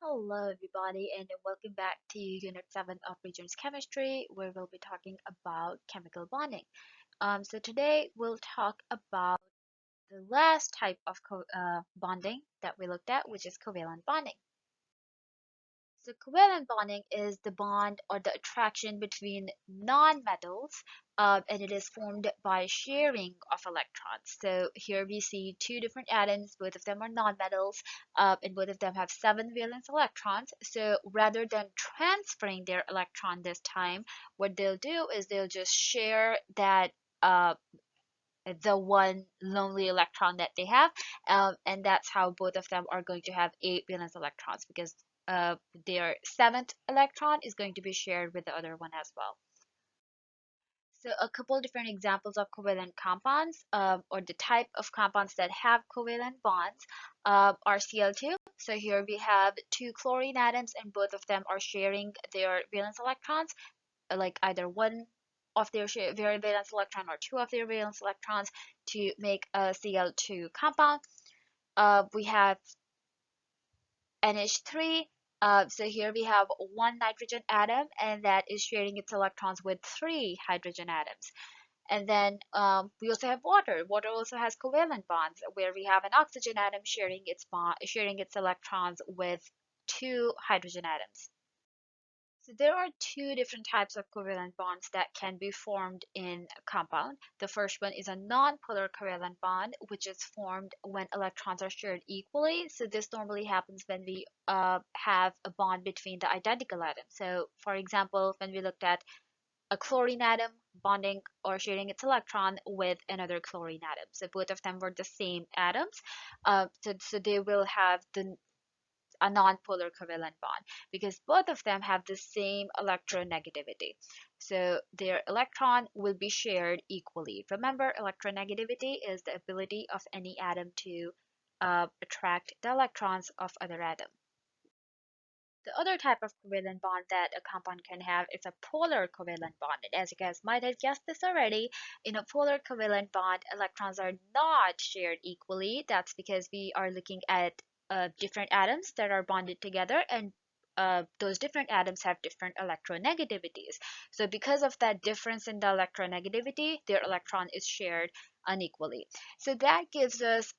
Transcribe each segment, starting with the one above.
Hello, everybody, and welcome back to Unit 7 of Regents Chemistry, where we'll be talking about chemical bonding. So today we'll talk about the last type of bonding that we looked at, which is covalent bonding. So covalent bonding is the bond or the attraction between non-metals, and it is formed by sharing of electrons. So here we see two different atoms, both of them are non-metals, and both of them have 7 valence electrons. So rather than transferring their electron this time, what they'll do is they'll just share that the one lonely electron that they have, and that's how both of them are going to have 8 valence electrons because their 7th electron is going to be shared with the other one as well. So a couple different examples of covalent compounds, or the type of compounds that have covalent bonds, are Cl2. So here we have two chlorine atoms and both of them are sharing their valence electrons, like either one of their valence electron or two of their valence electrons to make a Cl2 compound. We have NH3. So here we have one nitrogen atom and that is sharing its electrons with 3 hydrogen atoms. And then we also have water. Water also has covalent bonds where we have an oxygen atom sharing its electrons with 2 hydrogen atoms. So there are two different types of covalent bonds that can be formed in a compound. The first one is a non-polar covalent bond, which is formed when electrons are shared equally. So this normally happens when we have a bond between the identical atoms. So for example, when we looked at a chlorine atom bonding or sharing its electron with another chlorine atom. So both of them were the same atoms. So they will have a non-polar covalent bond because both of them have the same electronegativity. So their electron will be shared equally. Remember, electronegativity is the ability of any atom to attract the electrons of other atom. The other type of covalent bond that a compound can have is a polar covalent bond. And as you guys might have guessed this already, in a polar covalent bond, electrons are not shared equally. That's because we are looking at different atoms that are bonded together, and those different atoms have different electronegativities. So because of that difference in the electronegativity, their electron is shared unequally. So that gives us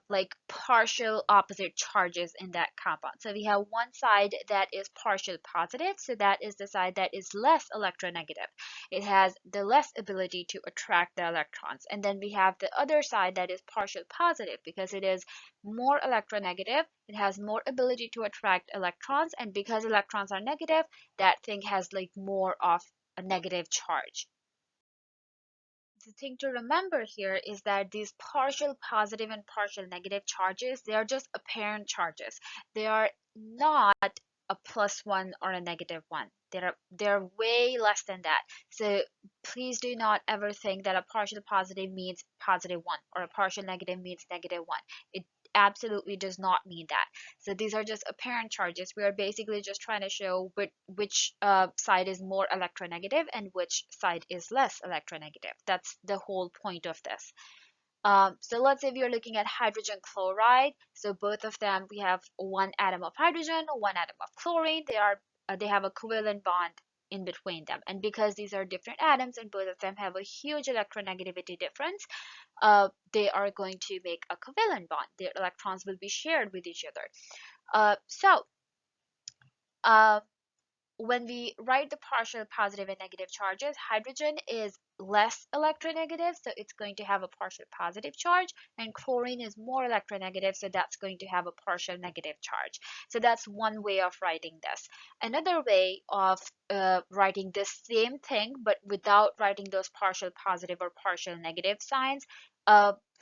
like partial opposite charges in that compound. So we have one side that is partial positive, so that is the side that is less electronegative. It has the less ability to attract the electrons. And then we have the other side that is partial positive because it is more electronegative. It has more ability to attract electrons, and because electrons are negative, that thing has like more of a negative charge. The thing to remember here is that these partial positive and partial negative charges, they are just apparent charges. They are not a +1 or a -1. They're way less than that. So please do not ever think that a partial positive means +1 or a partial negative means -1. It absolutely does not mean that. So these are just apparent charges. We are basically just trying to show which side is more electronegative and which side is less electronegative. That's the whole point of this. So let's say we are looking at hydrogen chloride. So both of them, we have one atom of hydrogen, one atom of chlorine. They have a covalent bond in between them. And because these are different atoms and both of them have a huge electronegativity difference, they are going to make a covalent bond. Their electrons will be shared with each other. So when we write the partial positive and negative charges, hydrogen is less electronegative, so it's going to have a partial positive charge, and chlorine is more electronegative, so that's going to have a partial negative charge. So that's one way of writing this. Another way of writing the same thing, but without writing those partial positive or partial negative signs,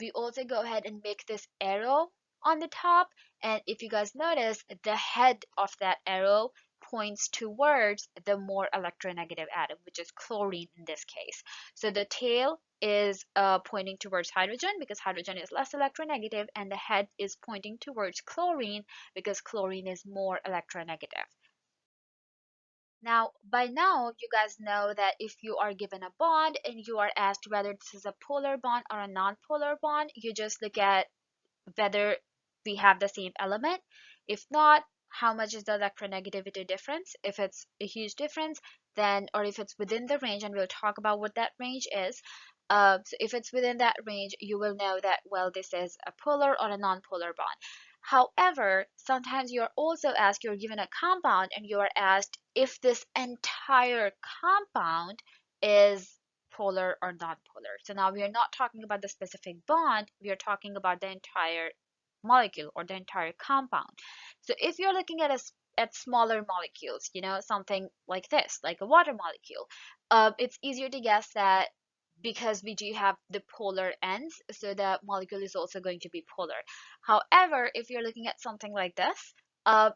we also go ahead and make this arrow on the top, and if you guys notice, the head of that arrow points towards the more electronegative atom, which is chlorine in this case. So the tail is pointing towards hydrogen because hydrogen is less electronegative, and the head is pointing towards chlorine because chlorine is more electronegative. Now, by now, you guys know that if you are given a bond and you are asked whether this is a polar bond or a non-polar bond, you just look at whether we have the same element. If not, how much is the electronegativity difference. If it's a huge difference, then, or if it's within the range, and we'll talk about what that range is. So if it's within that range, you will know that, well, this is a polar or a non-polar bond. However, sometimes you're also asked, you're given a compound and you are asked if this entire compound is polar or non-polar. So now we are not talking about the specific bond, we are talking about the entire molecule or the entire compound. So if you're looking at at smaller molecules, something like this, like a water molecule, it's easier to guess that because we do have the polar ends, so the molecule is also going to be polar. However, if you're looking at something like this,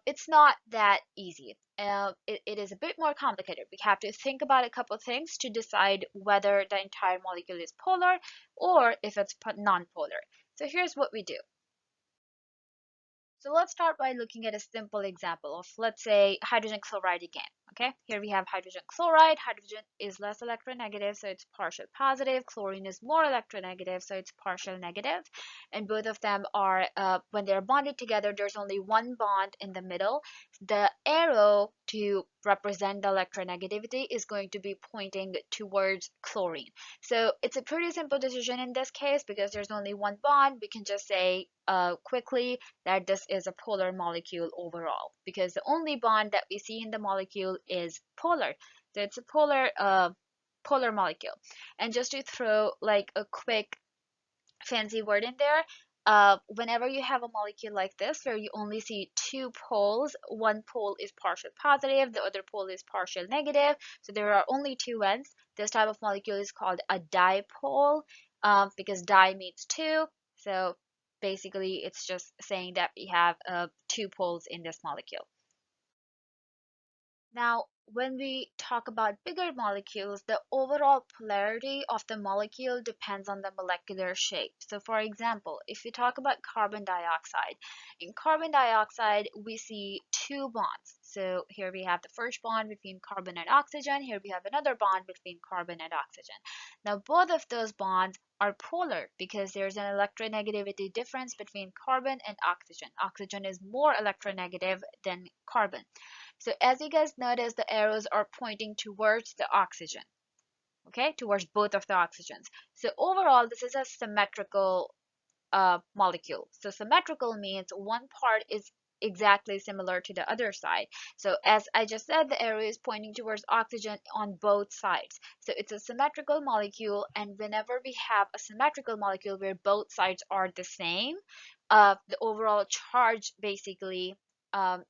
it's not that easy. It is a bit more complicated. We have to think about a couple of things to decide whether the entire molecule is polar or if it's non-polar. So here's what we do. So let's start by looking at a simple example of, let's say, hydrogen chloride again. Okay, here we have hydrogen chloride. Hydrogen is less electronegative, so it's partial positive. Chlorine is more electronegative, so it's partial negative. And both of them are, when they're bonded together, there's only one bond in the middle. The arrow to represent the electronegativity is going to be pointing towards chlorine. So it's a pretty simple decision in this case because there's only one bond. We can just say quickly that this is a polar molecule overall, because the only bond that we see in the molecule is polar. So it's a polar molecule. And just to throw like a quick fancy word in there, whenever you have a molecule like this where you only see two poles, one pole is partial positive, the other pole is partial negative, so there are only two ends. This type of molecule is called a dipole, because di means two. So basically it's just saying that we have two poles in this molecule. Now, when we talk about bigger molecules, the overall polarity of the molecule depends on the molecular shape. So for example, if we talk about carbon dioxide, in carbon dioxide, we see two bonds. So here we have the first bond between carbon and oxygen. Here we have another bond between carbon and oxygen. Now, both of those bonds are polar because there's an electronegativity difference between carbon and oxygen. Oxygen is more electronegative than carbon. So as you guys notice, the arrows are pointing towards the oxygen, okay, towards both of the oxygens. So overall, this is a symmetrical molecule. So symmetrical means one part is exactly similar to the other side. So as I just said, the arrow is pointing towards oxygen on both sides. So it's a symmetrical molecule, and whenever we have a symmetrical molecule where both sides are the same, the overall charge basically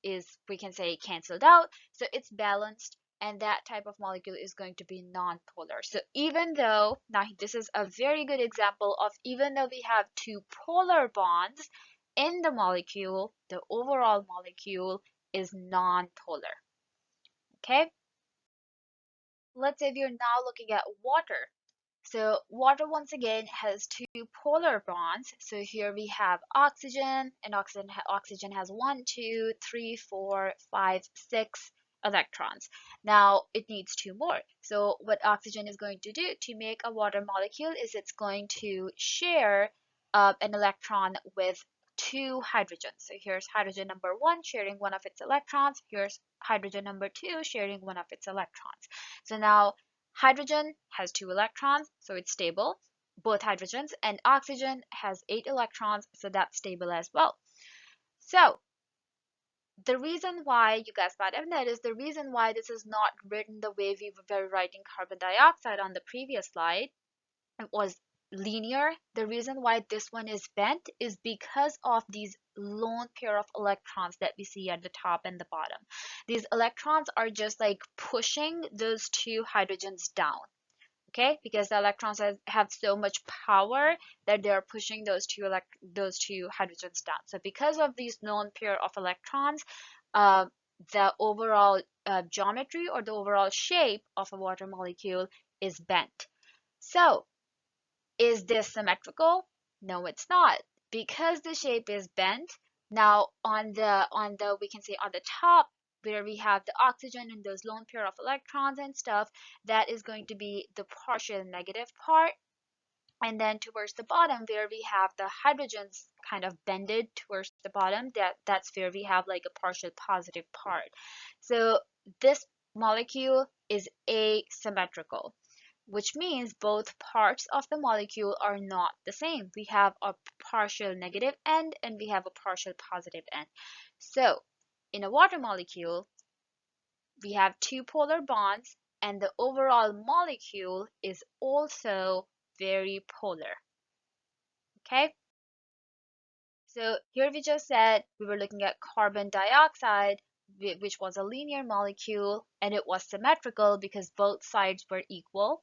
is, we can say, canceled out. So it's balanced, and that type of molecule is going to be non-polar. So even though, now this is a very good example of, even though we have two polar bonds in the molecule, the overall molecule is non-polar. Okay? Let's say we are now looking at water. So water once again has two polar bonds. So here we have oxygen, and oxygen has 1, 2, 3, 4, 5, 6 electrons. Now it needs two more. So what oxygen is going to do to make a water molecule is it's going to share an electron with two hydrogens. So here's hydrogen number 1 sharing one of its electrons. Here's hydrogen number 2 sharing one of its electrons. So now hydrogen has 2 electrons, so it's stable, both hydrogens, and oxygen has 8 electrons, so that's stable as well. So the reason why, you guys might have noticed, the reason why this is not written the way we were writing carbon dioxide on the previous slide, it was linear. The reason why this one is bent is because of these lone pair of electrons that we see at the top and the bottom. These electrons are just like pushing those two hydrogens down. Okay, because the electrons have so much power that they are pushing those two hydrogens down. So because of these lone pair of electrons, uh, the overall geometry or the overall shape of a water molecule is bent. So is this symmetrical? No, it's not, because the shape is bent. Now on the we can say on the top where we have the oxygen and those lone pair of electrons and stuff, that is going to be the partial negative part And then towards the bottom where we have the hydrogens kind of bended towards the bottom, that's where we have like a partial positive part. So this molecule is asymmetrical, which means both parts of the molecule are not the same. We have a partial negative end and we have a partial positive end. So in a water molecule, we have two polar bonds, and the overall molecule is also very polar. Okay, so here we just said we were looking at carbon dioxide, which was a linear molecule, and it was symmetrical because both sides were equal.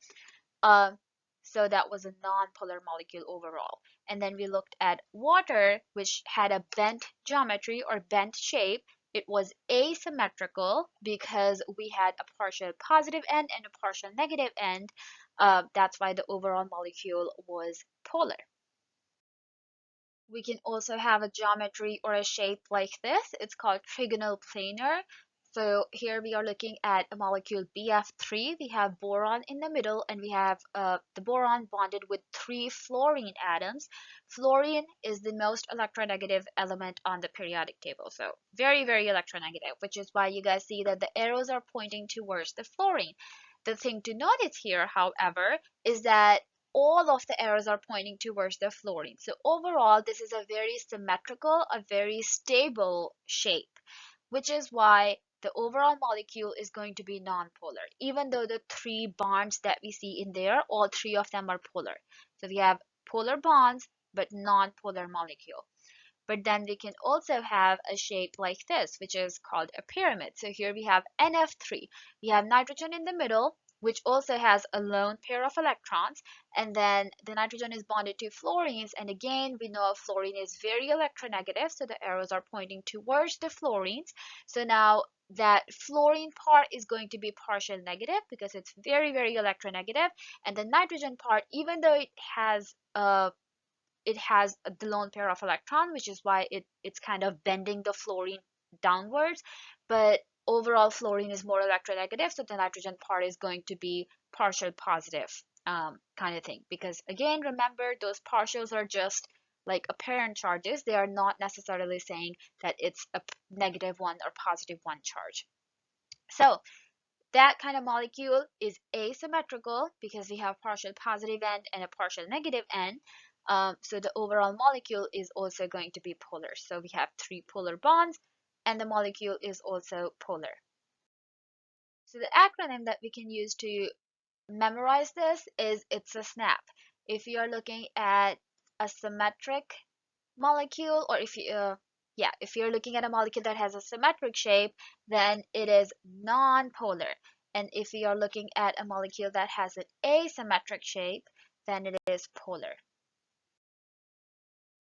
Um, so that was a non-polar molecule overall. And then we looked at water, which had a bent geometry or bent shape. It was asymmetrical because we had a partial positive end and a partial negative end. That's why the overall molecule was polar. We can also have a geometry or a shape like this. It's called trigonal planar. So here we are looking at a molecule BF3. We have boron in the middle, and we have the boron bonded with three fluorine atoms. Fluorine is the most electronegative element on the periodic table. So very, very electronegative, which is why you guys see that the arrows are pointing towards the fluorine. The thing to notice here, however, is that all of the arrows are pointing towards the fluorine. So overall, this is a very symmetrical, a very stable shape, which is why the overall molecule is going to be nonpolar. Even though the three bonds that we see in there, all three of them are polar. So we have polar bonds, but nonpolar molecule. But then we can also have a shape like this, which is called a pyramid. So here we have NF3. We have nitrogen in the middle, which also has a lone pair of electrons. And then the nitrogen is bonded to fluorines. And again, we know fluorine is very electronegative, so the arrows are pointing towards the fluorines. So now that fluorine part is going to be partial negative because it's very, very electronegative. And the nitrogen part, even though it has the lone pair of electron, which is why it's kind of bending the fluorine downwards. But overall, fluorine is more electronegative, so the nitrogen part is going to be partial positive kind of thing. Because again, remember, those partials are just like apparent charges. They are not necessarily saying that it's a negative one or positive one charge. So that kind of molecule is asymmetrical because we have partial positive end and a partial negative end. So the overall molecule is also going to be polar. So we have three polar bonds and the molecule is also polar. So the acronym that we can use to memorize this is it's a SNAP. If you are looking at a symmetric molecule, or if you're looking at a molecule that has a symmetric shape, then it is non-polar. And if you are looking at a molecule that has an asymmetric shape, then it is polar.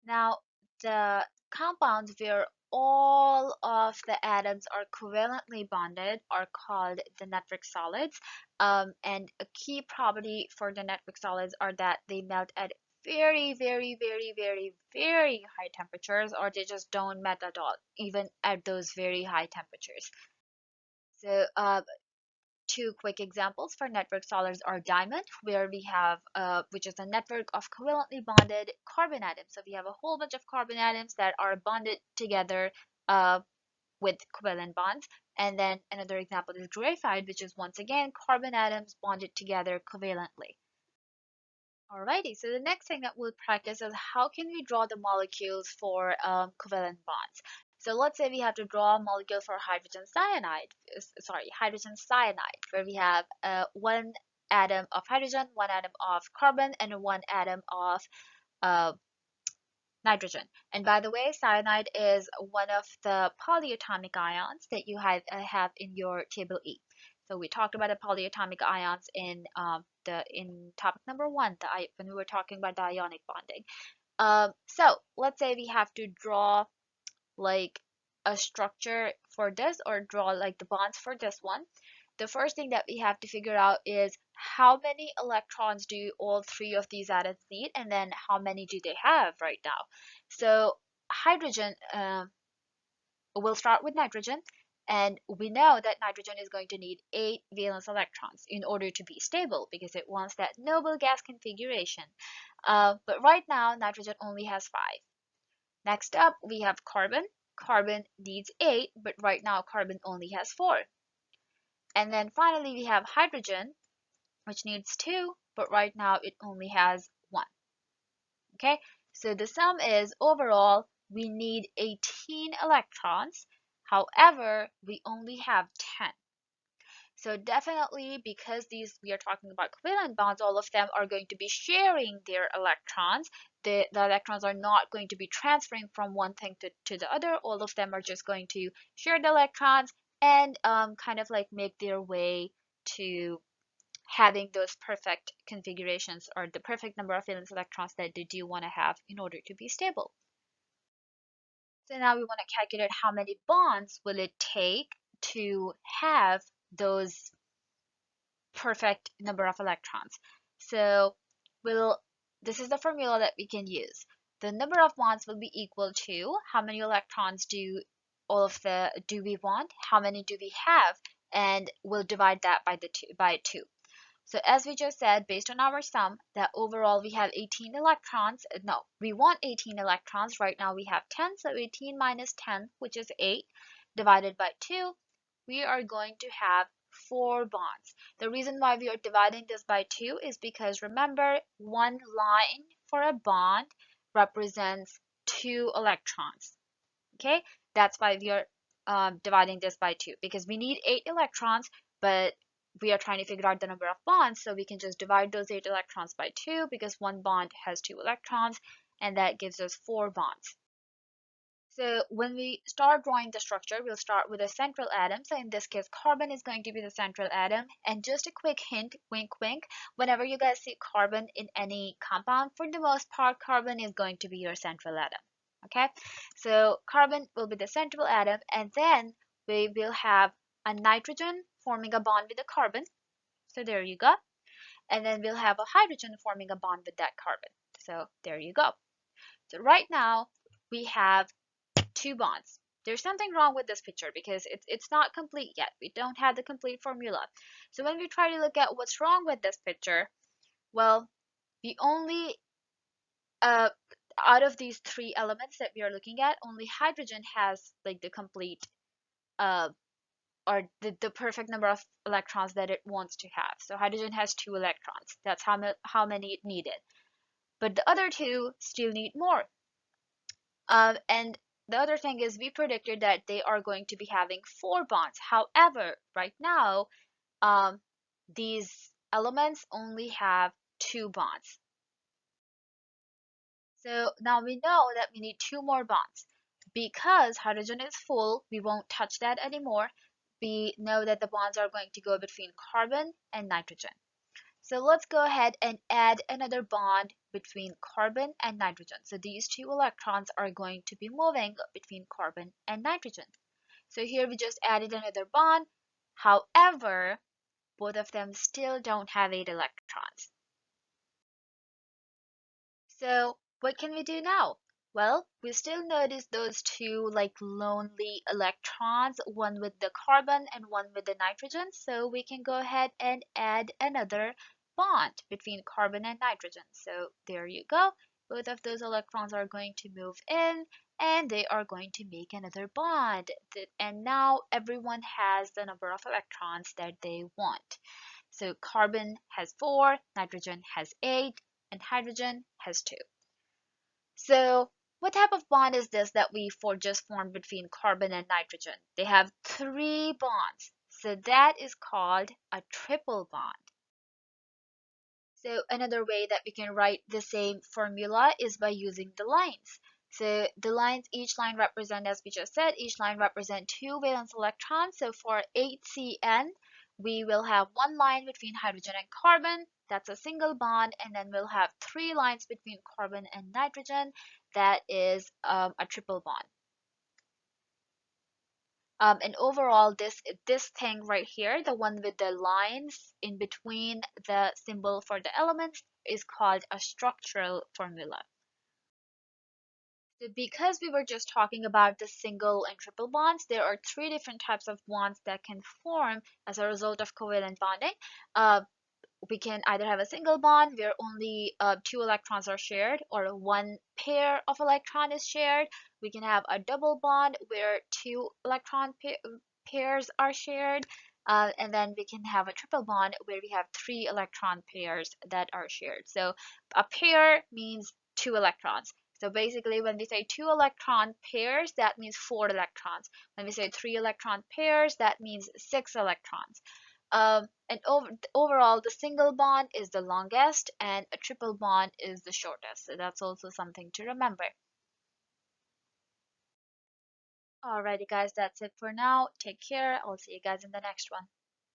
Now, the compounds where all of the atoms are covalently bonded are called the nitric solids. And a key property for the nitric solids are that they melt at very, very, very, very, very high temperatures, or they just don't melt at all, even at those very high temperatures. So, two quick examples for network solids are diamond, where we have which is a network of covalently bonded carbon atoms. So we have a whole bunch of carbon atoms that are bonded together uh, with covalent bonds. And then another example is graphite, which is once again carbon atoms bonded together covalently. Alrighty, so the next thing that we'll practice is how can we draw the molecules for covalent bonds. So let's say we have to draw a molecule for hydrogen cyanide, where we have one atom of hydrogen, one atom of carbon, and one atom of uh, nitrogen. And by the way, cyanide is one of the polyatomic ions that you have in your table E. So we talked about the polyatomic ions in topic number 1, when we were talking about the ionic bonding. So let's say we have to draw like a structure for this, or draw like the bonds for this one. The first thing that we have to figure out is how many electrons do all three of these atoms need, and then how many do they have right now. So hydrogen, we'll start with nitrogen, And we know that nitrogen is going to need 8 valence electrons in order to be stable because it wants that noble gas configuration. But right now, nitrogen only has 5. Next up, we have carbon. Carbon needs 8, but right now carbon only has 4. And then finally, we have hydrogen, which needs 2, but right now it only has 1. Okay, so the sum is overall we need 18 electrons. However, we only have 10. So definitely, because these we are talking about covalent bonds, all of them are going to be sharing their electrons. The electrons are not going to be transferring from one thing to the other. All of them are just going to share the electrons and kind of like make their way to having those perfect configurations or the perfect number of valence electrons that they do want to have in order to be stable. So now we want to calculate how many bonds will it take to have those perfect number of electrons. So we'll this is the formula that we can use. The number of bonds will be equal to how many electrons do we want, how many do we have, and we'll divide that by 2. So as we just said, based on our sum, that overall we have 18 electrons. No, we want 18 electrons. Right now we have 10, so 18 minus 10, which is 8, divided by 2, we are going to have 4 bonds. The reason why we are dividing this by 2 is because remember, one line for a bond represents 2 electrons. Okay, that's why we are dividing this by 2 because we need 8 electrons, but we are trying to figure out the number of bonds, so we can just divide those 8 electrons by 2 because one bond has 2 electrons, and that gives us 4 bonds. So when we start drawing the structure, we'll start with a central atom. So in this case, carbon is going to be the central atom. And just a quick hint, wink wink, whenever you guys see carbon in any compound, for the most part, carbon is going to be your central atom. Okay, so carbon will be the central atom, and then we will have a nitrogen forming a bond with the carbon. So there you go. And then we'll have a hydrogen forming a bond with that carbon. So there you go. So right now we have 2 bonds. There's something wrong with this picture because it's not complete yet. We don't have the complete formula. So when we try to look at what's wrong with this picture, well, we only uh, out of these 3 elements that we are looking at, only hydrogen has like the complete uh, or the perfect number of electrons that it wants to have. So hydrogen has 2 electrons. That's how many it needed. But the other 2 still need more. And the other thing is we predicted that they are going to be having 4 bonds. However, right now, these elements only have 2 bonds. So now we know that we need 2 more bonds. Because hydrogen is full, we won't touch that anymore. We know that the bonds are going to go between carbon and nitrogen. So let's go ahead and add another bond between carbon and nitrogen. So these 2 electrons are going to be moving between carbon and nitrogen. So here we just added another bond. However, both of them still don't have 8 electrons. So what can we do now? Well, we still notice those 2 like lonely electrons, one with the carbon and one with the nitrogen. So we can go ahead and add another bond between carbon and nitrogen. So there you go. Both of those electrons are going to move in and they are going to make another bond. And now everyone has the number of electrons that they want. So carbon has 4, nitrogen has 8, and hydrogen has 2. So what type of bond is this that we just formed between carbon and nitrogen? They have 3 bonds. So that is called a triple bond. So another way that we can write the same formula is by using the lines. So the lines, each line represent, as we just said, each line represent 2 valence electrons. So for 8Cn, we will have 1 line between hydrogen and carbon. That's a single bond. And then we'll have 3 lines between carbon and nitrogen. That is a triple bond. And overall, this thing right here, the one with the lines in between the symbol for the elements, is called a structural formula. So because we were just talking about the single and triple bonds, there are three different types of bonds that can form as a result of covalent bonding. Uh, we can either have a single bond where only two electrons are shared, or one pair of electron is shared. We can have a double bond where two pairs are shared. And then we can have a triple bond where we have three electron pairs that are shared. So a pair means two electrons. So basically, when we say two electron pairs, that means four electrons. When we say three electron pairs, that means six electrons. Overall, the single bond is the longest and a triple bond is the shortest. So that's also something to remember. Alrighty, guys, that's it for now. Take care. I'll see you guys in the next one.